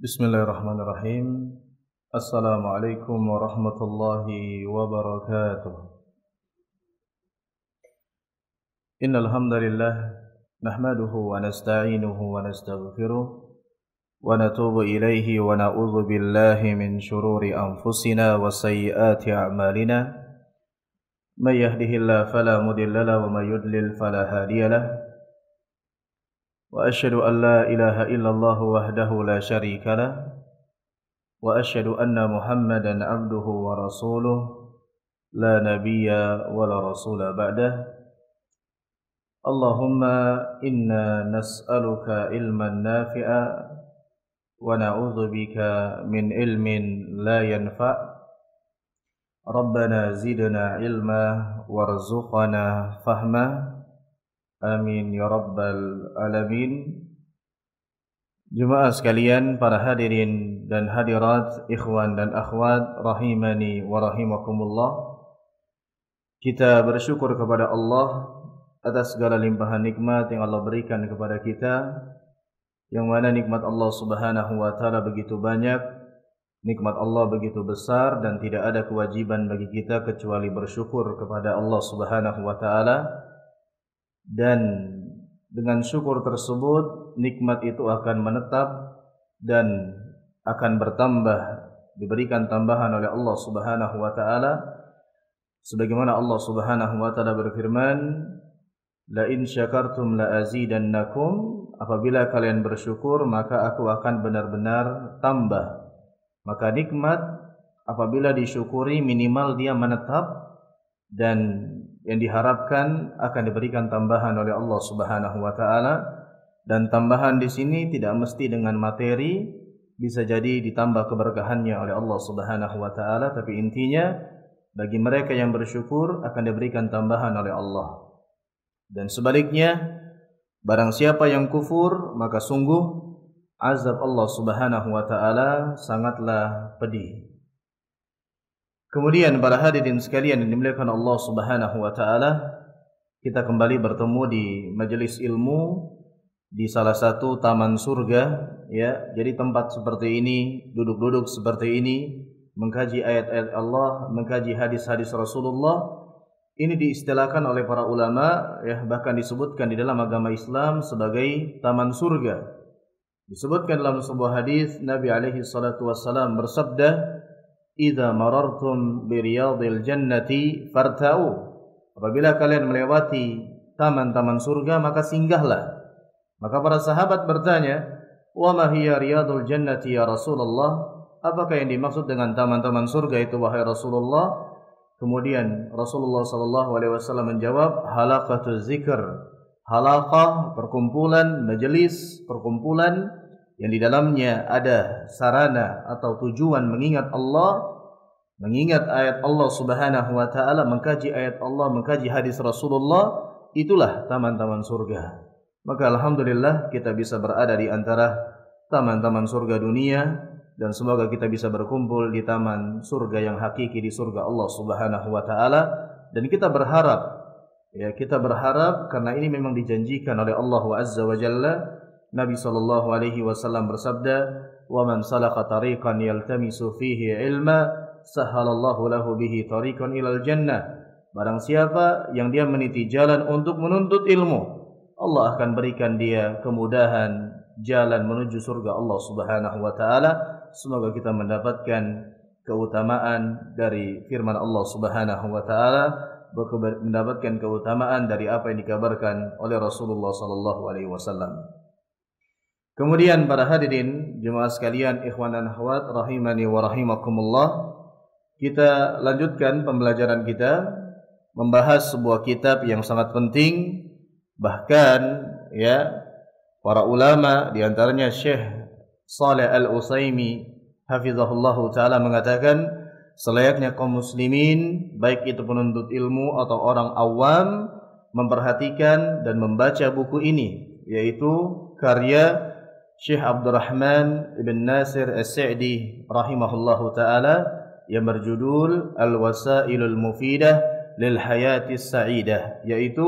Bismillahirrahmanirrahim. Assalamualaikum warahmatullahi wabarakatuh. Innal hamdalillah nahmaduhu wa nasta'inuhu wa nastaghfiruh wa natubu ilaihi wa na'udzu billahi min shururi anfusina wa sayyiati a'malina. May yahdihillahu fala mudilla lahu wa may yudlil fala hadiya lahu. وأشهد أن لا إله إلا الله وحده لا شريك له وأشهد أن محمدا عبده ورسوله لا نبي ولا رسول بعده اللهم إنا نسألك علما نافعا ونعوذ بك من علم لا ينفع ربنا زدنا علما وارزقنا فهما Amin ya rabbal alamin. Jemaah sekalian, para hadirin dan hadirat, ikhwan dan akhwat rahimani wa rahimakumullah. Kita bersyukur kepada Allah atas segala limpahan nikmat yang Allah berikan kepada kita, yang mana nikmat Allah Subhanahu wa taala begitu banyak, nikmat Allah begitu besar, dan tidak ada kewajiban bagi kita kecuali bersyukur kepada Allah Subhanahu wa taala. Dan dengan syukur tersebut nikmat itu akan menetap dan akan bertambah, diberikan tambahan oleh Allah Subhanahu wa taala, sebagaimana Allah Subhanahu wa taala berfirman, la in syakartum la azidannakum, apabila kalian bersyukur maka aku akan benar-benar tambah. Maka nikmat apabila disyukuri minimal dia menetap, dan yang diharapkan akan diberikan tambahan oleh Allah Subhanahu wa taala. Dan tambahan di sini tidak mesti dengan materi, bisa jadi ditambah keberkahannya oleh Allah Subhanahu wa taala, tapi intinya bagi mereka yang bersyukur akan diberikan tambahan oleh Allah. Dan sebaliknya, barang siapa yang kufur maka sungguh azab Allah Subhanahu wa taala sangatlah pedih. Kemudian para hadirin sekalian yang dimuliakan Allah Subhanahu wa taala, kita kembali bertemu di majelis ilmu di salah satu taman surga, ya. Jadi tempat seperti ini, duduk-duduk seperti ini, mengkaji ayat-ayat Allah, mengkaji hadis-hadis Rasulullah, ini diistilahkan oleh para ulama, ya, bahkan disebutkan di dalam agama Islam sebagai taman surga. Disebutkan dalam sebuah hadis Nabi alaihi salatu wassalam bersabda, idza marartum bi riyadil jannati farta'u, apabila kalian melewati taman-taman surga maka singgahlah. Maka para sahabat bertanya, wa ma hiya riyadul jannati ya Rasulullah, apakah yang dimaksud dengan taman-taman surga itu wahai Rasulullah? Kemudian Rasulullah sallallahu alaihi wasallam menjawab, halaqatuz zikr, halaqah perkumpulan, majelis perkumpulan yang di dalamnya ada sarana atau tujuan mengingat Allah, mengingat ayat Allah Subhanahu wa taala, mengkaji ayat Allah, mengkaji hadis Rasulullah, itulah taman-taman surga. Maka alhamdulillah kita bisa berada di antara taman-taman surga dunia, dan semoga kita bisa berkumpul di taman surga yang hakiki, di surga Allah Subhanahu wa taala. Dan kita berharap, ya, kita berharap karena ini memang dijanjikan oleh Allah Azza wa Jalla. Nabi sallallahu alaihi wasallam bersabda, "Wa man salaka tariqan yaltamisu fihi ilma, sahhalallahu lahu bihi tariqan ilal jannah." Barang siapa yang dia meniti jalan untuk menuntut ilmu, Allah akan berikan dia kemudahan jalan menuju surga Allah Subhanahu wa taala. Semoga kita mendapatkan keutamaan dari firman Allah Subhanahu wa taala, mendapatkan keutamaan dari apa yang dikabarkan oleh Rasulullah sallallahu alaihi wasallam. Kemudian para hadirin jemaah sekalian, ikhwan dan akhwat rahimani wa rahimakumullah, kita lanjutkan pembelajaran kita membahas sebuah kitab yang sangat penting. Bahkan, ya, para ulama di antaranya Syekh Shalih Al-Utsaimin hafizahullahu taala mengatakan, selayaknya kaum muslimin, baik itu penuntut ilmu atau orang awam, memperhatikan dan membaca buku ini, yaitu karya Syekh Abdurrahman ibn Nasir As-Sa'di rahimahullahu ta'ala yang berjudul Al-Wasailul Mufidah lil Hayatis Sa'idah, yaitu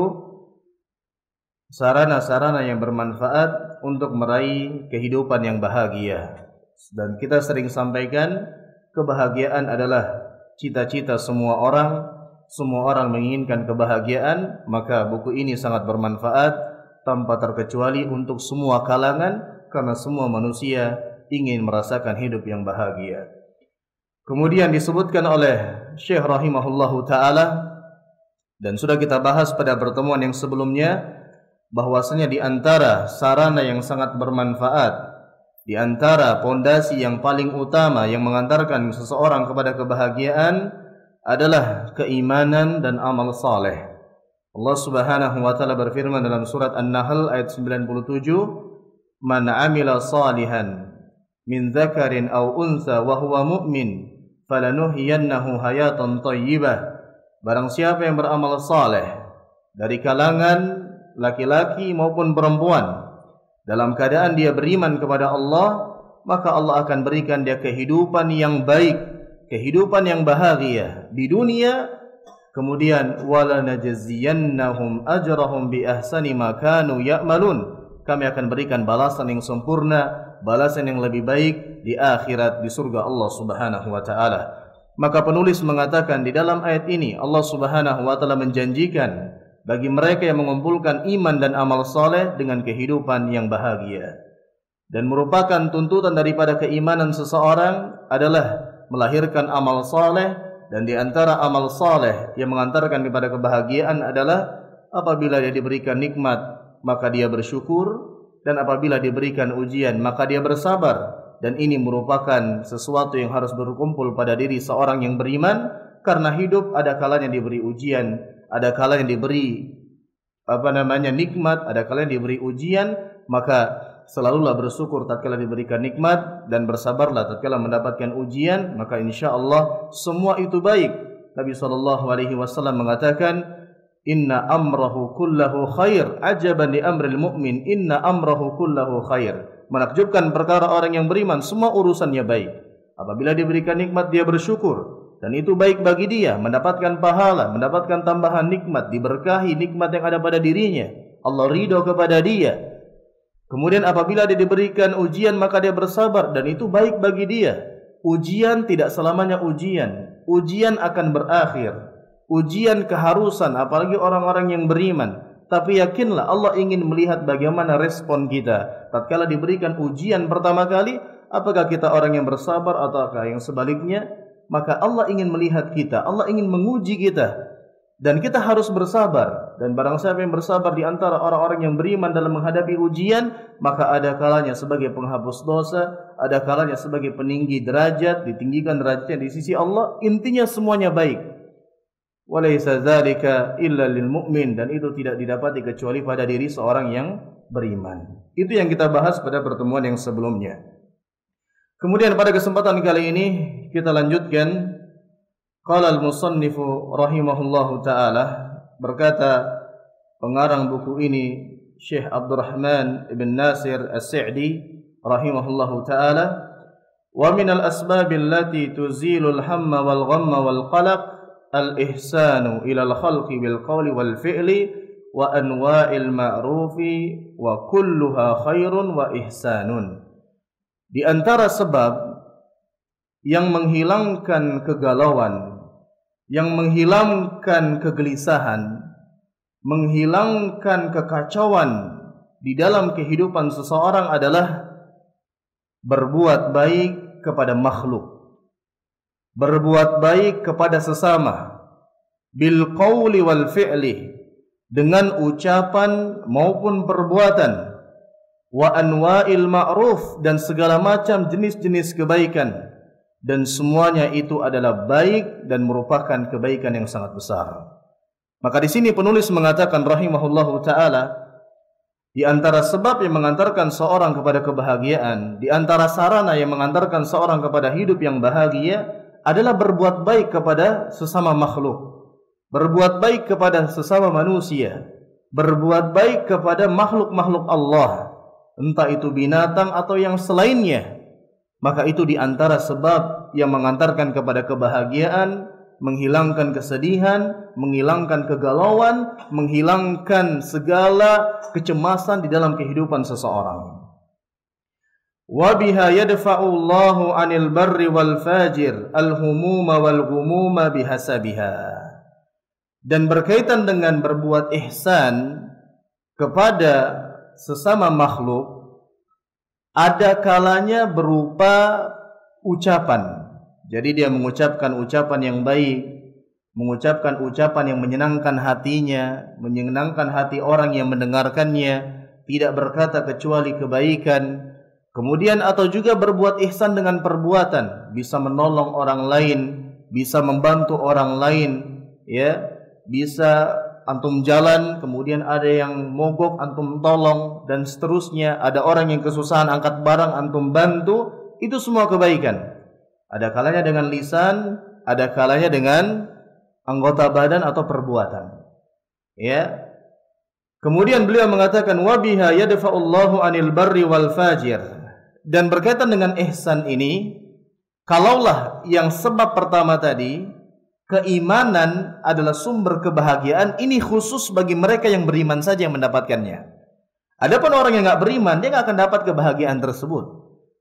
sarana-sarana yang bermanfaat untuk meraih kehidupan yang bahagia. Dan kita sering sampaikan, kebahagiaan adalah cita-cita semua orang. Semua orang menginginkan kebahagiaan, maka buku ini sangat bermanfaat tanpa terkecuali untuk semua kalangan, karena semua manusia ingin merasakan hidup yang bahagia. Kemudian disebutkan oleh Syekh rahimahullahu ta'ala, dan sudah kita bahas pada pertemuan yang sebelumnya, bahwasanya di antara sarana yang sangat bermanfaat, di antara pondasi yang paling utama yang mengantarkan seseorang kepada kebahagiaan adalah keimanan dan amal saleh. Allah Subhanahu wa taala berfirman dalam surat An-Nahl ayat 97, "Man 'amila salihan min dzakarin aw untha wa huwa mu'min, falanuhyiyannahu hayatan thayyibah." Barang siapa yang beramal saleh dari kalangan laki-laki maupun perempuan dalam keadaan dia beriman kepada Allah, maka Allah akan berikan dia kehidupan yang baik, kehidupan yang bahagia di dunia. Kemudian wala najziyannahum ajrahum bi ahsani ma kanu ya'malun. Kami akan berikan balasan yang sempurna, balasan yang lebih baik di akhirat, di surga Allah Subhanahu wa taala. Maka penulis mengatakan di dalam ayat ini Allah Subhanahu wa taala menjanjikan bagi mereka yang mengumpulkan iman dan amal saleh dengan kehidupan yang bahagia. Dan merupakan tuntutan daripada keimanan seseorang adalah melahirkan amal saleh, dan di antara amal saleh yang mengantarkan kepada kebahagiaan adalah apabila dia diberikan nikmat maka dia bersyukur, dan apabila diberikan ujian maka dia bersabar. Dan ini merupakan sesuatu yang harus berkumpul pada diri seorang yang beriman, karena hidup ada kalanya diberi ujian, ada kalanya diberi nikmat, ada kalanya diberi ujian. Maka selalulah bersyukur tatkala diberikan nikmat dan bersabarlah tatkala mendapatkan ujian, maka insyaallah semua itu baik. Nabi SAW mengatakan, "Inna amrahu kullahu khair, ajaban li amril mu'min, inna amrahu kullahu khair." Menakjubkan perkara orang yang beriman, semua urusannya baik. Apabila diberikan nikmat dia bersyukur, dan itu baik bagi dia, mendapatkan pahala, mendapatkan tambahan nikmat, diberkahi nikmat yang ada pada dirinya, Allah ridho kepada dia. Kemudian apabila dia diberikan ujian maka dia bersabar, dan itu baik bagi dia. Ujian tidak selamanya ujian. Ujian akan berakhir. Ujian keharusan, apalagi orang-orang yang beriman. Tapi yakinlah Allah ingin melihat bagaimana respon kita tatkala diberikan ujian pertama kali. Apakah kita orang yang bersabar ataukah yang sebaliknya? Maka Allah ingin melihat kita, Allah ingin menguji kita. Dan kita harus bersabar. Dan barang siapa yang bersabar di antara orang-orang yang beriman dalam menghadapi ujian, maka ada kalanya sebagai penghapus dosa, ada kalanya sebagai peninggi derajat, ditinggikan derajatnya di sisi Allah. Intinya semuanya baik. Walaysa dzalika illa lil mu'min, dan itu tidak didapati kecuali pada diri seorang yang beriman. Itu yang kita bahas pada pertemuan yang sebelumnya. Kemudian pada kesempatan kali ini kita lanjutkan. Qala al-musannifu rahimahullahu ta'ala, berkata pengarang buku ini Syekh Abdurrahman ibn Nasir As-Sa'di rahimahullahu ta'ala, wa min al-asbab allati tuzilu al-hamma wal ghamma wal qalaq al-ihsanu ila al-khalqi bil qawli wal fi'li wa anwa'il ma'rufi wa kulluha khairun wa ihsanun. Di antara sebab yang menghilangkan kegalauan, yang menghilangkan kegelisahan, menghilangkan kekacauan di dalam kehidupan seseorang adalah berbuat baik kepada makhluk, berbuat baik kepada sesama, bil qawli wal fi'li, dengan ucapan maupun perbuatan, wa anwa'il ma'ruf, dan segala macam jenis-jenis kebaikan. Dan semuanya itu adalah baik dan merupakan kebaikan yang sangat besar. Maka di sini penulis mengatakan rahimahullahu ta'ala, di antara sebab yang mengantarkan seorang kepada kebahagiaan, di antara sarana yang mengantarkan seorang kepada hidup yang bahagia adalah berbuat baik kepada sesama makhluk, berbuat baik kepada sesama manusia, berbuat baik kepada makhluk-makhluk Allah, entah itu binatang atau yang selainnya. Maka itu di antara sebab yang mengantarkan kepada kebahagiaan, menghilangkan kesedihan, menghilangkan kegalauan, menghilangkan segala kecemasan di dalam kehidupan seseorang. Wa biha yadfa'u Allahu 'anil barri wal fajir al-humuma wal ghumuma bihasabiha. Dan berkaitan dengan berbuat ihsan kepada sesama makhluk, ada kalanya berupa ucapan. Jadi dia mengucapkan ucapan yang baik, mengucapkan ucapan yang menyenangkan hatinya, menyenangkan hati orang yang mendengarkannya, tidak berkata kecuali kebaikan. Kemudian atau juga berbuat ihsan dengan perbuatan, bisa menolong orang lain, bisa membantu orang lain, ya, bisa antum jalan, kemudian ada yang mogok, antum tolong, dan seterusnya. Ada orang yang kesusahan angkat barang, antum bantu. Itu semua kebaikan. Ada kalanya dengan lisan, ada kalanya dengan anggota badan atau perbuatan. Ya. Kemudian beliau mengatakan wa biha yadfa'ullahu 'anil barri wal fajir. Dan berkaitan dengan ihsan ini, kalaulah yang sebab pertama tadi, keimanan adalah sumber kebahagiaan, ini khusus bagi mereka yang beriman saja yang mendapatkannya. Adapun orang yang enggak beriman, dia enggak akan dapat kebahagiaan tersebut.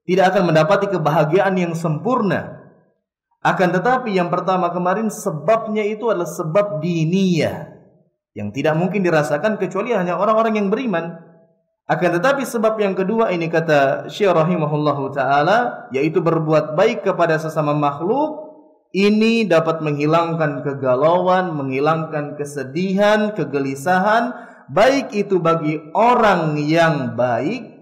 Tidak akan mendapati kebahagiaan yang sempurna. Akan tetapi yang pertama kemarin sebabnya itu adalah sebab diniyah, yang tidak mungkin dirasakan kecuali hanya orang-orang yang beriman. Akan tetapi sebab yang kedua ini, kata Syekh rahimahullahu ta'ala, yaitu berbuat baik kepada sesama makhluk, ini dapat menghilangkan kegalauan, menghilangkan kesedihan, kegelisahan, baik itu bagi orang yang baik,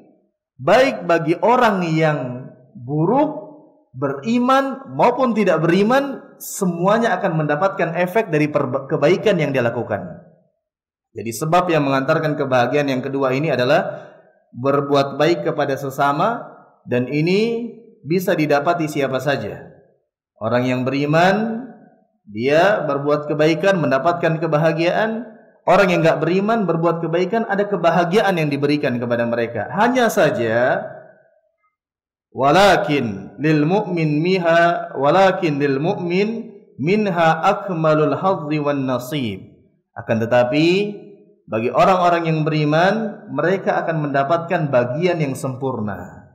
baik bagi orang yang buruk, beriman maupun tidak beriman, semuanya akan mendapatkan efek dari kebaikan yang dia lakukan. Jadi sebab yang mengantarkan kebahagiaan yang kedua ini adalah berbuat baik kepada sesama, dan ini bisa didapati siapa saja. Orang yang beriman, dia berbuat kebaikan, mendapatkan kebahagiaan. Orang yang enggak beriman, berbuat kebaikan, ada kebahagiaan yang diberikan kepada mereka. Hanya saja walakin lil mu'min minha akmalul hadzi wan nasib. Akan tetapi bagi orang-orang yang beriman, mereka akan mendapatkan bagian yang sempurna.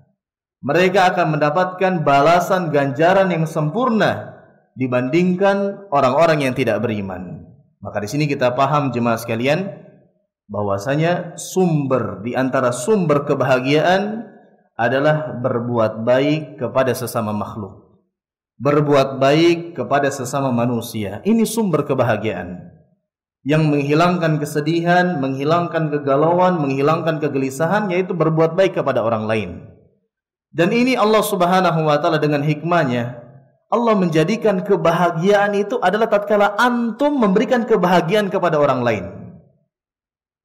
Mereka akan mendapatkan balasan ganjaran yang sempurna dibandingkan orang-orang yang tidak beriman. Maka di sini kita paham jemaah sekalian, bahwasanya sumber di antara sumber kebahagiaan adalah berbuat baik kepada sesama makhluk. Berbuat baik kepada sesama manusia. Ini sumber kebahagiaan yang menghilangkan kesedihan, menghilangkan kegalauan, menghilangkan kegelisahan, yaitu berbuat baik kepada orang lain. Dan ini Allah Subhanahu wa ta'ala dengan hikmahnya, Allah menjadikan kebahagiaan itu adalah tatkala antum memberikan kebahagiaan kepada orang lain.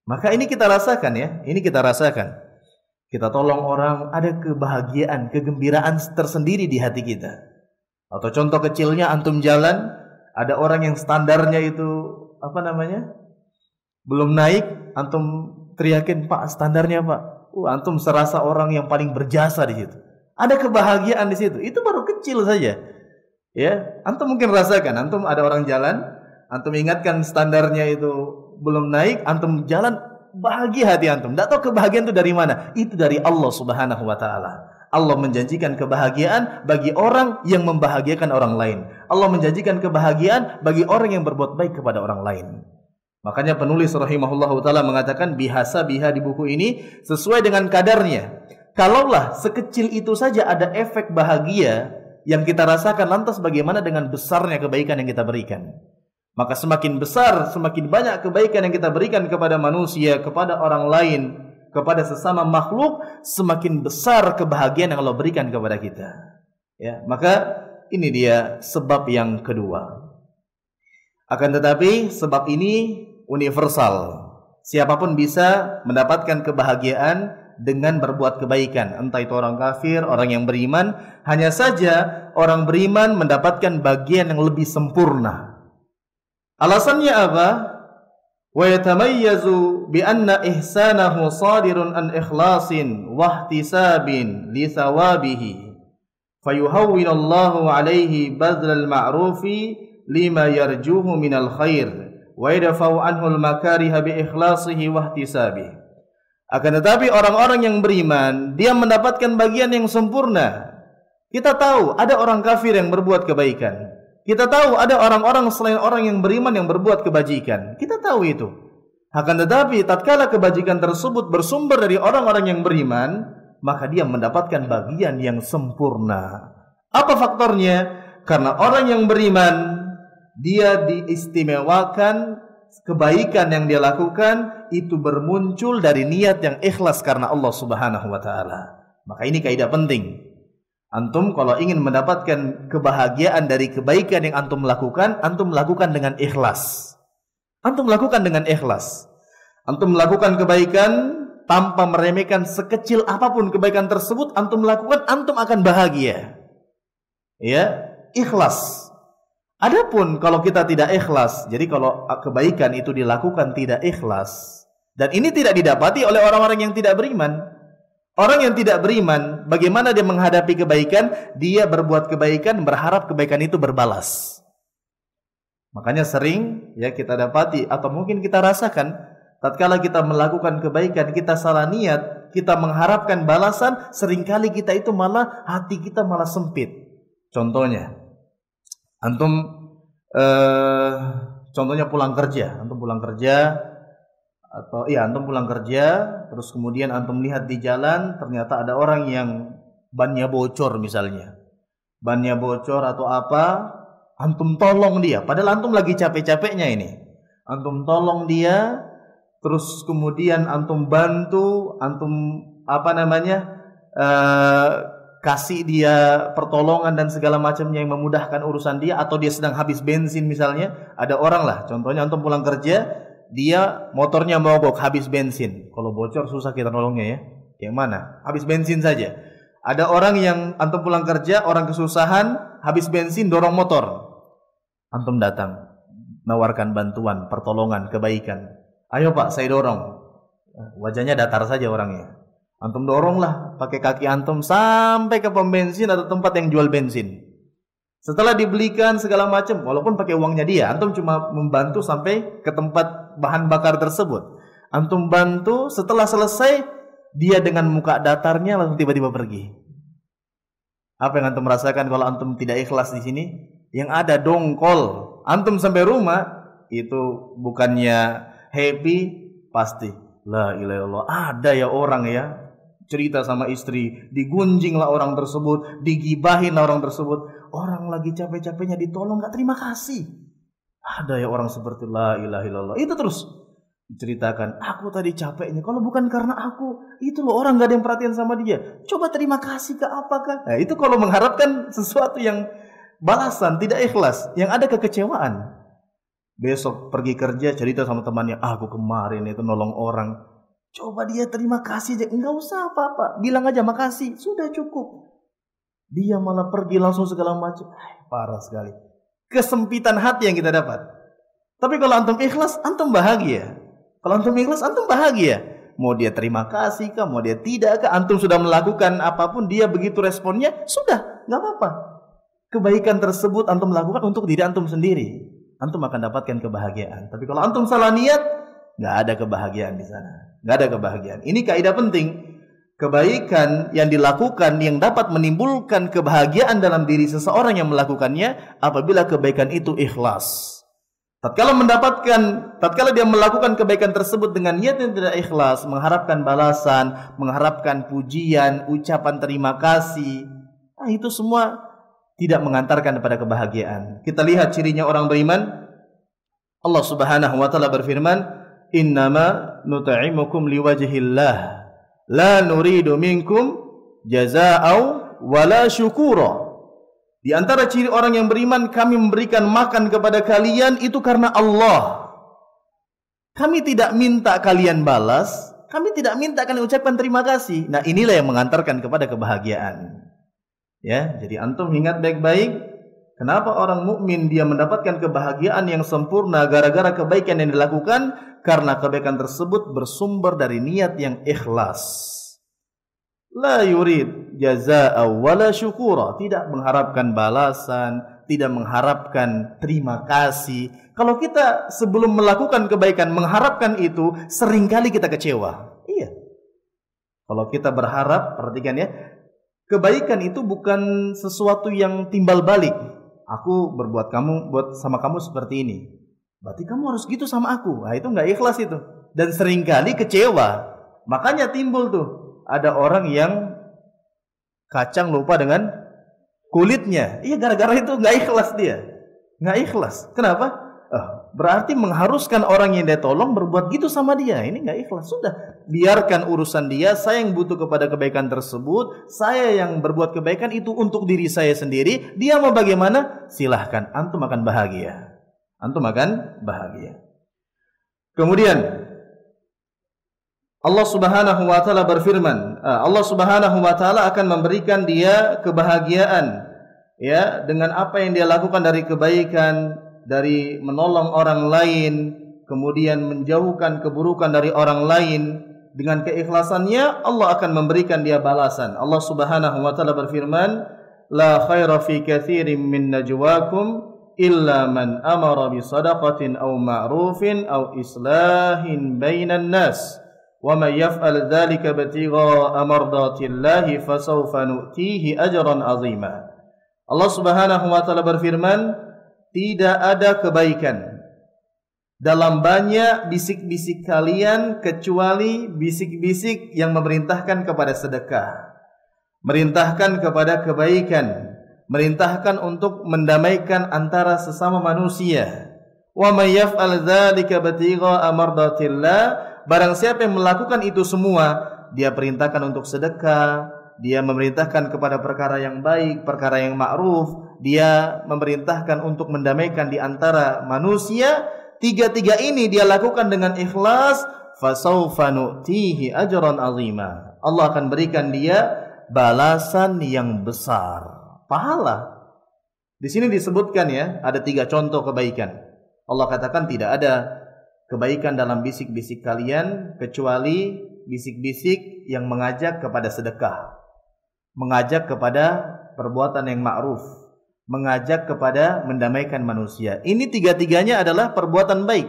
Maka ini kita rasakan ya, ini kita rasakan. Kita tolong orang, ada kebahagiaan, kegembiraan tersendiri di hati kita. Atau contoh kecilnya, antum jalan, ada orang yang standarnya itu belum naik, antum teriakin, Pak, standarnya Pak. Antum serasa orang yang paling berjasa di situ. Ada kebahagiaan di situ. Itu baru kecil saja. Ya, antum mungkin rasakan, antum ada orang jalan, antum ingatkan standarnya itu belum naik, antum jalan, bahagia hati antum. Tidak tahu kebahagiaan itu dari mana. Itu dari Allah Subhanahu wa ta'ala. Allah menjanjikan kebahagiaan bagi orang yang membahagiakan orang lain. Allah menjanjikan kebahagiaan bagi orang yang berbuat baik kepada orang lain. Makanya penulis rahimahullahu ta'ala mengatakan biha di buku ini sesuai dengan kadarnya. Kalaulah sekecil itu saja ada efek bahagia yang kita rasakan, lantas bagaimana dengan besarnya kebaikan yang kita berikan? Maka semakin besar, semakin banyak kebaikan yang kita berikan kepada manusia, kepada orang lain, kepada sesama makhluk, semakin besar kebahagiaan yang Allah berikan kepada kita. Ya, maka ini dia sebab yang kedua. Akan tetapi sebab ini universal. Siapapun bisa mendapatkan kebahagiaan dengan berbuat kebaikan, entah itu orang kafir, orang yang beriman. Hanya saja orang beriman mendapatkan bagian yang lebih sempurna. Alasannya apa? Wa yatamayyazu bi anna ihsanahu sadirun an ikhlasin wa ihtisabin li thawabihi fayuhawwinu Allahu alaihi badlal ma'rufi lima yarjuhu minal khair wa yadfa'u anhu al makariha bi ikhlasihi wa ihtisabihi. Akan tetapi orang-orang yang beriman, dia mendapatkan bagian yang sempurna. Kita tahu ada orang kafir yang berbuat kebaikan. Kita tahu ada orang-orang selain orang yang beriman yang berbuat kebajikan. Kita tahu itu. Akan tetapi tatkala kebajikan tersebut bersumber dari orang-orang yang beriman, maka dia mendapatkan bagian yang sempurna. Apa faktornya? Karena orang yang beriman, dia diistimewakan, kebaikan yang dia lakukan itu bermuncul dari niat yang ikhlas karena Allah Subhanahu wa taala. Maka ini kaidah penting. Antum kalau ingin mendapatkan kebahagiaan dari kebaikan yang antum lakukan dengan ikhlas. Antum lakukan dengan ikhlas. Antum melakukan kebaikan tanpa meremehkan sekecil apapun kebaikan tersebut, antum lakukan, antum akan bahagia. Ya, ikhlas. Adapun kalau kita tidak ikhlas, jadi kalau kebaikan itu dilakukan tidak ikhlas, dan ini tidak didapati oleh orang-orang yang tidak beriman. Orang yang tidak beriman, bagaimana dia menghadapi kebaikan? Dia berbuat kebaikan, berharap kebaikan itu berbalas. Makanya sering ya kita dapati atau mungkin kita rasakan, tatkala kita melakukan kebaikan, kita salah niat, kita mengharapkan balasan, seringkali kita itu malah hati kita malah sempit. Contohnya, antum contohnya pulang kerja, antum pulang kerja, terus kemudian antum lihat di jalan ternyata ada orang yang bannya bocor misalnya. Bannya bocor atau apa, antum tolong dia, padahal antum lagi capek-capeknya ini. Antum tolong dia, terus kemudian antum bantu, antum kasih dia pertolongan dan segala macamnya yang memudahkan urusan dia, atau dia sedang habis bensin misalnya. Ada orang lah, contohnya antum pulang kerja, dia motornya mogok, habis bensin. Kalau bocor susah kita nolongnya ya. Yang mana? Habis bensin saja. Ada orang yang antum pulang kerja, orang kesusahan, habis bensin, dorong motor. Antum datang, nawarkan bantuan, pertolongan, kebaikan. Ayo Pak, saya dorong. Wajahnya datar saja orangnya. Antum doronglah pakai kaki antum sampai ke pom bensin atau tempat yang jual bensin. Setelah dibelikan segala macam, walaupun pakai uangnya dia, antum cuma membantu sampai ke tempat bahan bakar tersebut. Antum bantu, setelah selesai, dia dengan muka datarnya langsung tiba-tiba pergi. Apa yang antum rasakan kalau antum tidak ikhlas di sini? Yang ada dongkol. Antum sampai rumah itu bukannya happy, pasti la ilaha illallah. Ada ya orang ya cerita sama istri, digunjinglah orang tersebut, digibahin orang tersebut. Orang lagi capek-capeknya ditolong, gak terima kasih. Ada ya orang seperti la ilaha illallah. Itu terus diceritakan, aku tadi capeknya, kalau bukan karena aku, itu loh orang gak ada yang perhatian sama dia. Coba terima kasih ke apakah? Nah, itu kalau mengharapkan sesuatu yang balasan, tidak ikhlas, yang ada kekecewaan. Besok pergi kerja cerita sama temannya, aku kemarin itu nolong orang. Coba dia terima kasih aja, enggak usah apa-apa, bilang aja makasih, sudah cukup. Dia malah pergi langsung segala macam. Parah sekali. Kesempitan hati yang kita dapat. Tapi kalau antum ikhlas, antum bahagia. Kalau antum ikhlas, antum bahagia. Mau dia terima kasih kah, mau dia tidak kah, antum sudah melakukan apapun, dia begitu responnya, sudah, enggak apa-apa. Kebaikan tersebut antum lakukan untuk diri antum sendiri. Antum akan dapatkan kebahagiaan. Tapi kalau antum salah niat, nggak ada kebahagiaan di sana. Nggak ada kebahagiaan. Ini kaidah penting. Kebaikan yang dilakukan yang dapat menimbulkan kebahagiaan dalam diri seseorang yang melakukannya apabila kebaikan itu ikhlas. Tatkala dia melakukan kebaikan tersebut dengan niat yang tidak ikhlas, mengharapkan balasan, mengharapkan pujian, ucapan terima kasih, itu semua tidak mengantarkan kepada kebahagiaan. Kita lihat cirinya orang beriman. Allah Subhanahu wa taala berfirman, "Innama nut'imukum liwajhillah, la nuridu minkum jazaa'aw wala syukura." Di antara ciri orang yang beriman, kami memberikan makan kepada kalian itu karena Allah. Kami tidak minta kalian balas, kami tidak minta kalian ucapkan terima kasih. Nah, inilah yang mengantarkan kepada kebahagiaan. Ya, jadi antum ingat baik-baik, kenapa orang mukmin dia mendapatkan kebahagiaan yang sempurna gara-gara kebaikan yang dilakukan? Karena kebaikan tersebut bersumber dari niat yang ikhlas. La yurid jazaa'a wala syukura, tidak mengharapkan balasan, tidak mengharapkan terima kasih. Kalau kita sebelum melakukan kebaikan mengharapkan itu, seringkali kita kecewa. Iya. Kalau kita berharap, perhatikan ya, kebaikan itu bukan sesuatu yang timbal balik. Aku buat sama kamu seperti ini, berarti kamu harus gitu sama aku. Nah, itu nggak ikhlas itu. Dan seringkali kecewa. Makanya timbul tuh, ada orang yang kacang lupa dengan kulitnya. Iya, gara-gara itu nggak ikhlas dia. Nggak ikhlas. Kenapa? Berarti mengharuskan orang yang dia tolong berbuat gitu sama dia. Ini nggak ikhlas. Sudah, biarkan urusan dia. Saya yang butuh kepada kebaikan tersebut. Saya yang berbuat kebaikan itu untuk diri saya sendiri. Dia mau bagaimana? Silahkan. Antum akan bahagia. Antum akan bahagia. Kemudian Allah Subhanahu wa taala berfirman, Allah Subhanahu wa taala akan memberikan dia kebahagiaan ya dengan apa yang dia lakukan dari kebaikan, dari menolong orang lain, kemudian menjauhkan keburukan dari orang lain. Dengan keikhlasannya Allah akan memberikan dia balasan. Allah Subhanahu wa taala berfirman, la khaira fi katsirin min najwakum illa man amara bi shadaqatin aw ma'rufin aw islahin bainan nas wa may yaf'al dzalika ibtigha'a mardatillahi fasawfa nu'tihi ajran 'azima. Allah Subhanahu wa taala berfirman, tidak ada kebaikan dalam banyak bisik-bisik kalian kecuali bisik-bisik yang memerintahkan kepada sedekah, merintahkan kepada kebaikan, merintahkan untuk mendamaikan antara sesama manusia. Wa may yaf'al dzalika ibtigha'a mardatillah, barang siapa yang melakukan itu semua, dia perintahkan untuk sedekah, dia memerintahkan kepada perkara yang baik, perkara yang ma'ruf, dia memerintahkan untuk mendamaikan di antara manusia. Tiga-tiga ini dia lakukan dengan ikhlas, fasawfa nu'tihi ajran 'azima. Allah akan berikan dia balasan yang besar, pahala. Di sini disebutkan ya, ada 3 contoh kebaikan. Allah katakan tidak ada kebaikan dalam bisik-bisik kalian kecuali bisik-bisik yang mengajak kepada sedekah, mengajak kepada perbuatan yang ma'ruf, mengajak kepada mendamaikan manusia. Ini tiga-tiganya adalah perbuatan baik.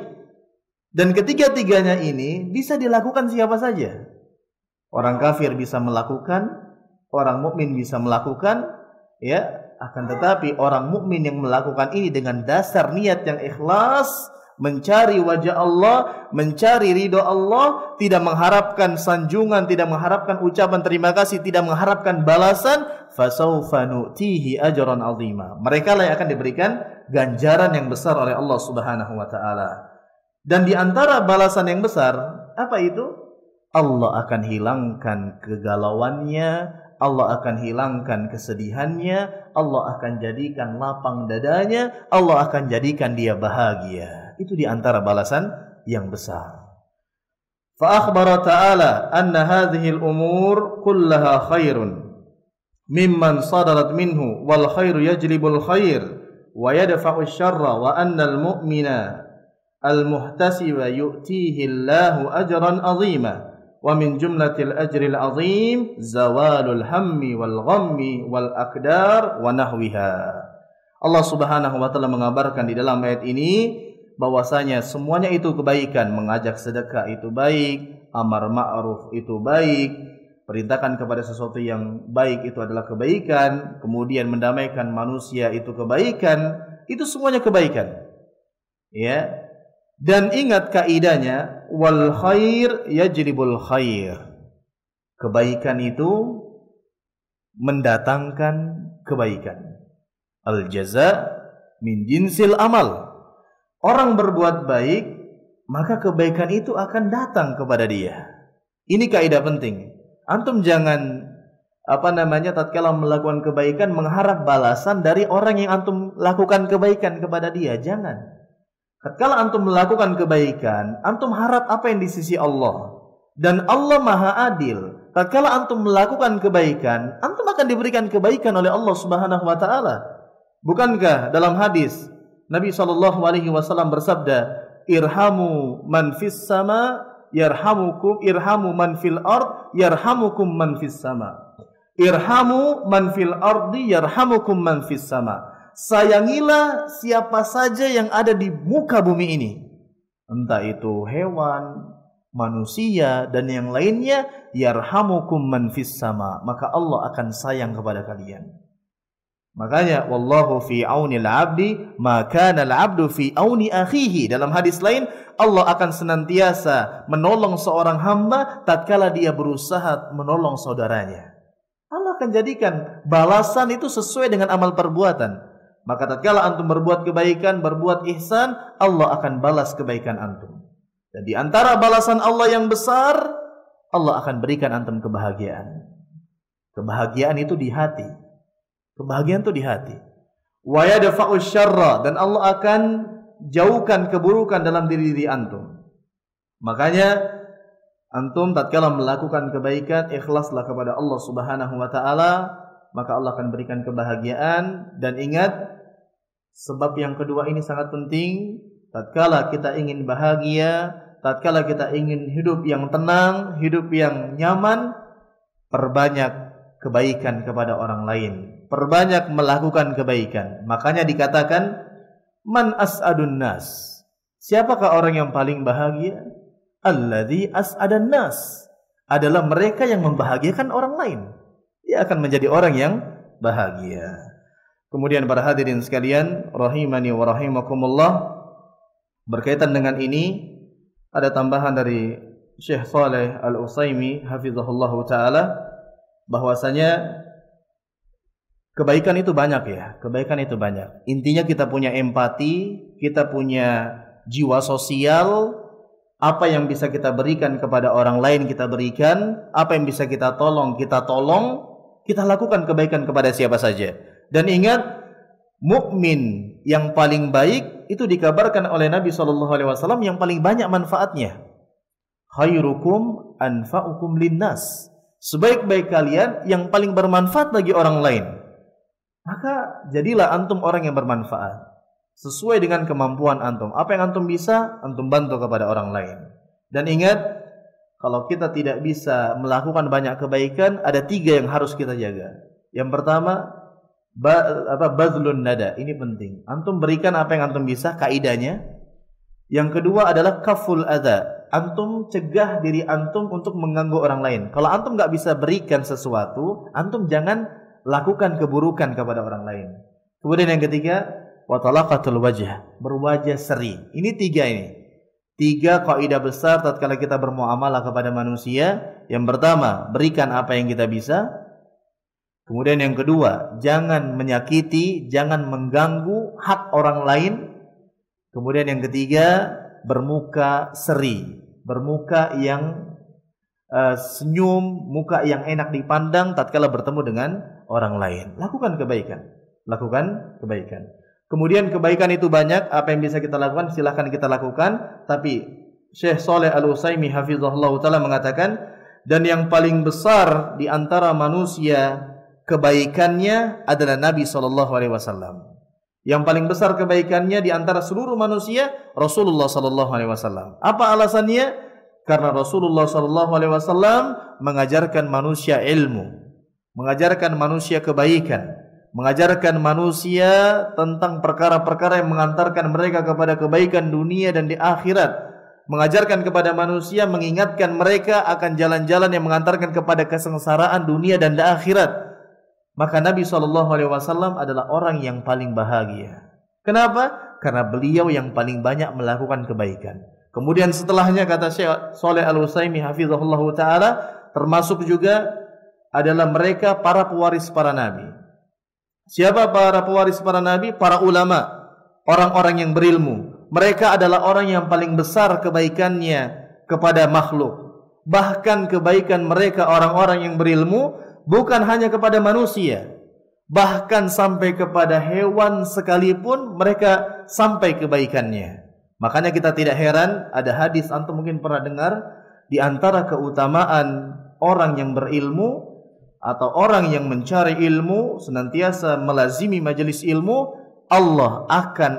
Dan ketiga-tiganya ini bisa dilakukan siapa saja. Orang kafir bisa melakukan, orang mukmin bisa melakukan, ya. Akan tetapi orang mukmin yang melakukan ini dengan dasar niat yang ikhlas, mencari wajah Allah, mencari ridho Allah, tidak mengharapkan sanjungan, tidak mengharapkan ucapan terima kasih, tidak mengharapkan balasan, fasawfa nu'tihi ajran 'azima. Mereka lah yang akan diberikan ganjaran yang besar oleh Allah Subhanahu wa taala. Dan di antara balasan yang besar, apa itu? Allah akan hilangkan kegalauannya, Allah akan hilangkan kesedihannya, Allah akan jadikan lapang dadanya, Allah akan jadikan dia bahagia. Itu di antara balasan yang besar. Fa akhbara ta'ala anna hadhihi al-umur kullaha khairun mimman sadarat minhu wal khairu yajlibul khair wa yadfa'u syarra wa anna al-mu'mina al-muhtasiba yu'tihi Allahu ajran 'azima. Wa min jumlatil ajril azim zawalul hammi wal ghammi wal aqdar wa nahwiha. Allah Subhanahu wa taala mengabarkan di dalam ayat ini bahwasanya semuanya itu kebaikan. Mengajak sedekah itu baik, amar ma'ruf itu baik, perintahkan kepada sesuatu yang baik itu adalah kebaikan, kemudian mendamaikan manusia itu kebaikan, itu semuanya kebaikan. Ya. Dan ingat kaidahnya, wal khair yajlibul khair. Kebaikan itu mendatangkan kebaikan. Al jaza min jinsil amal. Orang berbuat baik, maka kebaikan itu akan datang kepada dia. Ini kaidah penting. Antum jangan tatkala melakukan kebaikan mengharap balasan dari orang yang antum lakukan kebaikan kepada dia. Jangan. Tatkala antum melakukan kebaikan, antum harap apa yang di sisi Allah. Dan Allah Maha Adil. Tatkala antum melakukan kebaikan, antum akan diberikan kebaikan oleh Allah Subhanahu wa taala. Bukankah dalam hadis Nabi SAW bersabda, irhamu man fis sama yarhamukum, irhamu man fil ard yarhamukum man fis sama. Irhamu man fil ardi yarhamukum man fis sama. Sayangilah siapa saja yang ada di muka bumi ini. Entah itu hewan, manusia dan yang lainnya, yarhamukum man fis sama, maka Allah akan sayang kepada kalian. Makanya wallahu fi aunil 'abdi ma kana al-'abdu fi auni akhihi. Dalam hadis lain, Allah akan senantiasa menolong seorang hamba tatkala dia berusaha menolong saudaranya. Allah akan jadikan balasan itu sesuai dengan amal perbuatan. Maka tatkala antum berbuat kebaikan, berbuat ihsan, Allah akan balas kebaikan antum. Dan di antara balasan Allah yang besar, Allah akan berikan antum kebahagiaan. Kebahagiaan itu di hati. Kebahagiaan itu di hati. Wa yadfa'u syarra, dan Allah akan jauhkan keburukan dalam diri antum. Makanya antum tatkala melakukan kebaikan, ikhlaslah kepada Allah Subhanahu wa taala, maka Allah akan berikan kebahagiaan. Dan ingat, sebab yang kedua ini sangat penting. Tatkala kita ingin bahagia, tatkala kita ingin hidup yang tenang, hidup yang nyaman, perbanyak kebaikan kepada orang lain. Perbanyak melakukan kebaikan. Makanya dikatakan, man as'adun nas. Siapakah orang yang paling bahagia? Alladzi as'adan nas. Adalah mereka yang membahagiakan orang lain. Dia akan menjadi orang yang bahagia. Kemudian para hadirin sekalian, rahimani wa rahimakumullah, berkaitan dengan ini ada tambahan dari Syekh Shalih Al-Utsaimin hafizahullahu taala, bahwasanya kebaikan itu banyak ya, kebaikan itu banyak. Intinya kita punya empati, kita punya jiwa sosial. Apa yang bisa kita berikan kepada orang lain kita berikan, apa yang bisa kita tolong, kita lakukan kebaikan kepada siapa saja. Dan ingat, mukmin yang paling baik itu dikabarkan oleh Nabi SAW yang paling banyak manfaatnya. Khairukum anfa'ukum linnas. Sebaik-baik kalian yang paling bermanfaat bagi orang lain. Maka jadilah antum orang yang bermanfaat sesuai dengan kemampuan antum. Apa yang antum bisa, antum bantu kepada orang lain. Dan ingat, kalau kita tidak bisa melakukan banyak kebaikan, ada 3 yang harus kita jaga. Yang pertama, bazlun nada. Ini penting. Antum berikan apa yang antum bisa, kaidahnya. Yang kedua adalah kaful adza. Antum cegah diri antum untuk mengganggu orang lain. Kalau antum nggak bisa berikan sesuatu, antum jangan lakukan keburukan kepada orang lain. Kemudian yang ketiga, wa talaqatul wajh, berwajah seri. Ini 3 ini. 3 kaidah besar tatkala kita bermuamalah kepada manusia. Yang pertama, berikan apa yang kita bisa. Kemudian yang kedua, jangan menyakiti, jangan mengganggu hak orang lain. Kemudian yang ketiga, bermuka seri, bermuka yang senyum, muka yang enak dipandang tatkala bertemu dengan orang lain. Lakukan kebaikan, lakukan kebaikan. Kemudian kebaikan itu banyak, apa yang bisa kita lakukan silahkan kita lakukan. Tapi Syekh Shalih Al-Utsaimin hafizahullah ta'ala mengatakan, dan yang paling besar di antara manusia kebaikannya adalah Nabi SAW. Yang paling besar kebaikannya di antara seluruh manusia Rasulullah SAW. Apa alasannya? Karena Rasulullah SAW mengajarkan manusia ilmu, mengajarkan manusia kebaikan, mengajarkan manusia tentang perkara-perkara yang mengantarkan mereka kepada kebaikan dunia dan di akhirat, mengajarkan kepada manusia, mengingatkan mereka akan jalan-jalan yang mengantarkan kepada kesengsaraan dunia dan di akhirat. Maka Nabi SAW adalah orang yang paling bahagia. Kenapa? Karena beliau yang paling banyak melakukan kebaikan. Kemudian setelahnya kata Syekh Shalih Al-Utsaimin hafizahullah ta'ala, termasuk juga adalah mereka para pewaris para nabi. Siapa para pewaris para nabi? Para ulama, orang-orang yang berilmu. Mereka adalah orang yang paling besar kebaikannya kepada makhluk. Bahkan kebaikan mereka orang-orang yang berilmu bukan hanya kepada manusia, bahkan sampai kepada hewan sekalipun mereka sampai kebaikannya. Makanya kita tidak heran ada hadis, antum mungkin pernah dengar, di antara keutamaan orang yang berilmu atau orang yang mencari ilmu, senantiasa melazimi majelis ilmu, Allah akan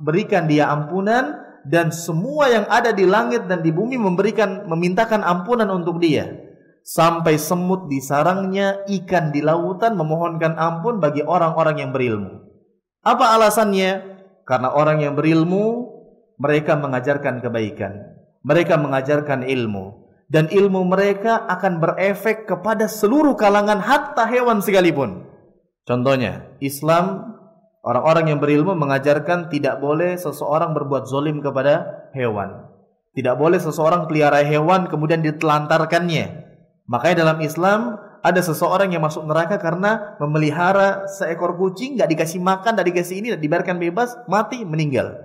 berikan dia ampunan, dan semua yang ada di langit dan di bumi memintakan ampunan untuk dia. Sampai semut di sarangnya, ikan di lautan memohonkan ampun bagi orang-orang yang berilmu. Apa alasannya? Karena orang yang berilmu, mereka mengajarkan kebaikan. Mereka mengajarkan ilmu. Dan ilmu mereka akan berefek kepada seluruh kalangan, hatta hewan sekalipun. Contohnya, Islam, orang-orang yang berilmu mengajarkan tidak boleh seseorang berbuat zolim kepada hewan. Tidak boleh seseorang pelihara hewan kemudian ditelantarkannya. Makanya dalam Islam ada seseorang yang masuk neraka karena memelihara seekor kucing, nggak dikasih makan, nggak dikasih ini, dibiarkan bebas, mati, meninggal.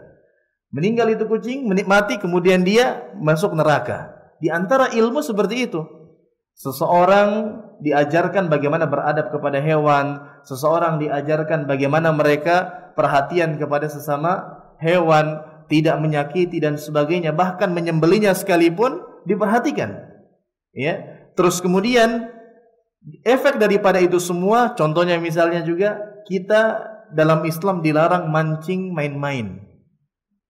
Meninggal itu kucing, mati, kemudian dia masuk neraka. Di antara ilmu seperti itu. Seseorang diajarkan bagaimana beradab kepada hewan, seseorang diajarkan bagaimana mereka perhatian kepada sesama hewan, tidak menyakiti dan sebagainya, bahkan menyembelinya sekalipun diperhatikan. Ya, terus kemudian efek daripada itu semua, contohnya misalnya juga kita dalam Islam dilarang mancing main-main.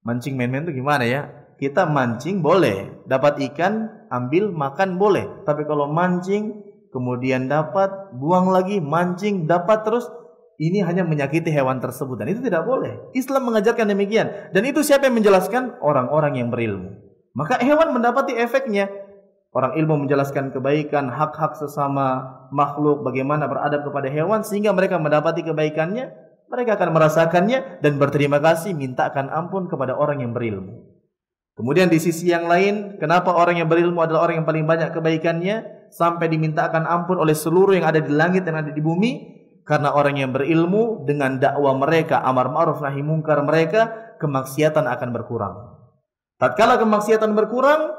Mancing main-main itu gimana ya? Kita mancing boleh, dapat ikan, ambil, makan boleh. Tapi kalau mancing, kemudian dapat, buang lagi, mancing, dapat terus, ini hanya menyakiti hewan tersebut. Dan itu tidak boleh. Islam mengajarkan demikian. Dan itu siapa yang menjelaskan? Orang-orang yang berilmu. Maka hewan mendapati efeknya. Orang ilmu menjelaskan kebaikan, hak-hak sesama makhluk, bagaimana beradab kepada hewan, sehingga mereka mendapati kebaikannya, mereka akan merasakannya, dan berterima kasih, mintakan ampun kepada orang yang berilmu. Kemudian di sisi yang lain, kenapa orang yang berilmu adalah orang yang paling banyak kebaikannya, sampai dimintakan ampun oleh seluruh yang ada di langit dan ada di bumi? Karena orang yang berilmu dengan dakwah mereka, amar ma'ruf nahi mungkar mereka, kemaksiatan akan berkurang. Tatkala kemaksiatan berkurang,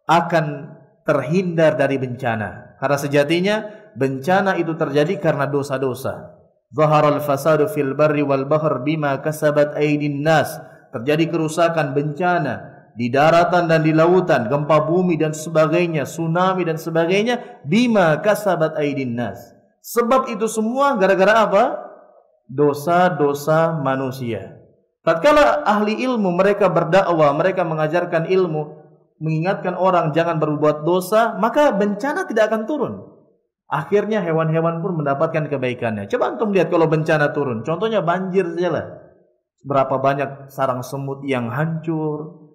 akan terhindar dari bencana. Karena sejatinya bencana itu terjadi karena dosa-dosa. Zaharal fasadu fil barri wal bahr bima kasabat aydin nas. Terjadi kerusakan, bencana di daratan dan di lautan, gempa bumi dan sebagainya, tsunami dan sebagainya, bima kasabat aydin nas. Sebab itu semua gara-gara apa? Dosa-dosa manusia. Tatkala ahli ilmu mereka berdakwah, mereka mengajarkan ilmu, mengingatkan orang jangan berbuat dosa, maka bencana tidak akan turun. Akhirnya hewan-hewan pun mendapatkan kebaikannya. Coba antum lihat kalau bencana turun. Contohnya banjir sajalah. Berapa banyak sarang semut yang hancur,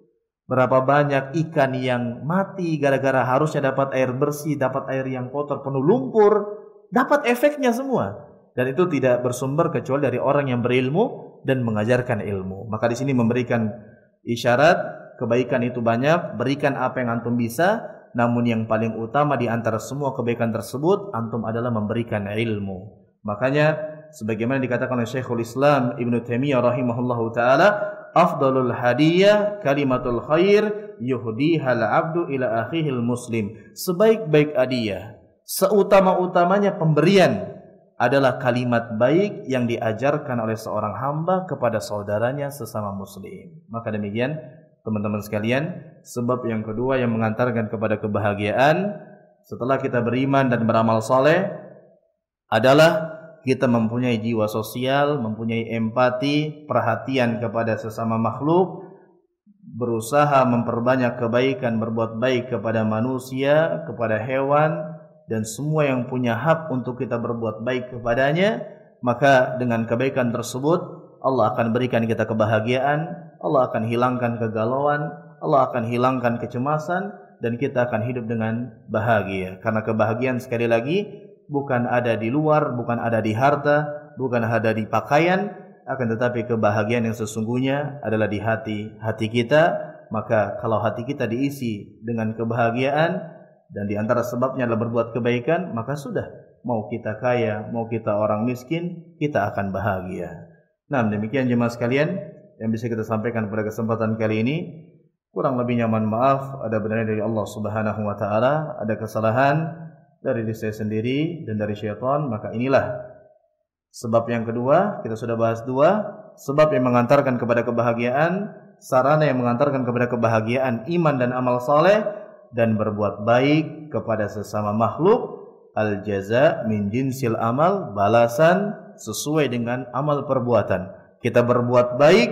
berapa banyak ikan yang mati gara-gara harusnya dapat air bersih, dapat air yang kotor penuh lumpur. Dapat efeknya semua. Dan itu tidak bersumber kecuali dari orang yang berilmu dan mengajarkan ilmu. Maka di sini memberikan isyarat kebaikan itu banyak, berikan apa yang antum bisa, namun yang paling utama di antara semua kebaikan tersebut antum adalah memberikan ilmu. Makanya sebagaimana dikatakan oleh Syekhul Islam Ibnu Taimiyah rahimahullahu taala, afdalul hadiyah kalimatul khair yuhdihal abdu ila akhihil muslim. Sebaik-baik hadiah, seutama-utamanya pemberian adalah kalimat baik yang diajarkan oleh seorang hamba kepada saudaranya sesama muslim. Maka demikian teman-teman sekalian, sebab yang kedua yang mengantarkan kepada kebahagiaan setelah kita beriman dan beramal saleh adalah kita mempunyai jiwa sosial, mempunyai empati, perhatian kepada sesama makhluk, berusaha memperbanyak kebaikan, berbuat baik kepada manusia, kepada hewan, dan semua yang punya hak untuk kita berbuat baik kepadanya. Maka dengan kebaikan tersebut Allah akan berikan kita kebahagiaan, Allah akan hilangkan kegalauan, Allah akan hilangkan kecemasan, dan kita akan hidup dengan bahagia. Karena kebahagiaan sekali lagi bukan ada di luar, bukan ada di harta, bukan ada di pakaian, akan tetapi kebahagiaan yang sesungguhnya adalah di hati kita. Maka kalau hati kita diisi dengan kebahagiaan, dan di antara sebabnya adalah berbuat kebaikan, maka sudah, mau kita kaya, mau kita orang miskin, kita akan bahagia. Nah, demikian jemaah sekalian yang bisa kita sampaikan pada kesempatan kali ini. Kurang lebihnya mohon maaf, ada benarnya dari Allah Subhanahu wa taala, ada kesalahan dari diri saya sendiri dan dari syaitan. Maka inilah sebab yang kedua, kita sudah bahas dua sebab yang mengantarkan kepada kebahagiaan, sarana yang mengantarkan kepada kebahagiaan, iman dan amal saleh, dan berbuat baik kepada sesama makhluk. Al jaza min jinsil amal, balasan sesuai dengan amal perbuatan. Kita berbuat baik,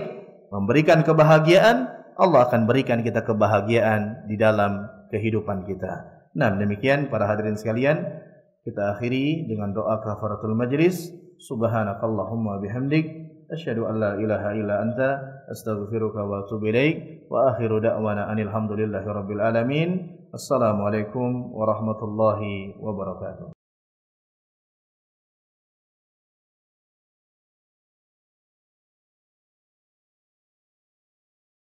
memberikan kebahagiaan, Allah akan berikan kita kebahagiaan di dalam kehidupan kita. Nah, demikian para hadirin sekalian, kita akhiri dengan doa kafaratul majlis. Subhanakallahumma bihamdik, asyhadu an la ilaha illa anta astaghfiruka wa atubu ilaik. Wa akhiru da'wana anil hamdulillahi rabbil alamin. Assalamualaikum warahmatullahi wabarakatuh.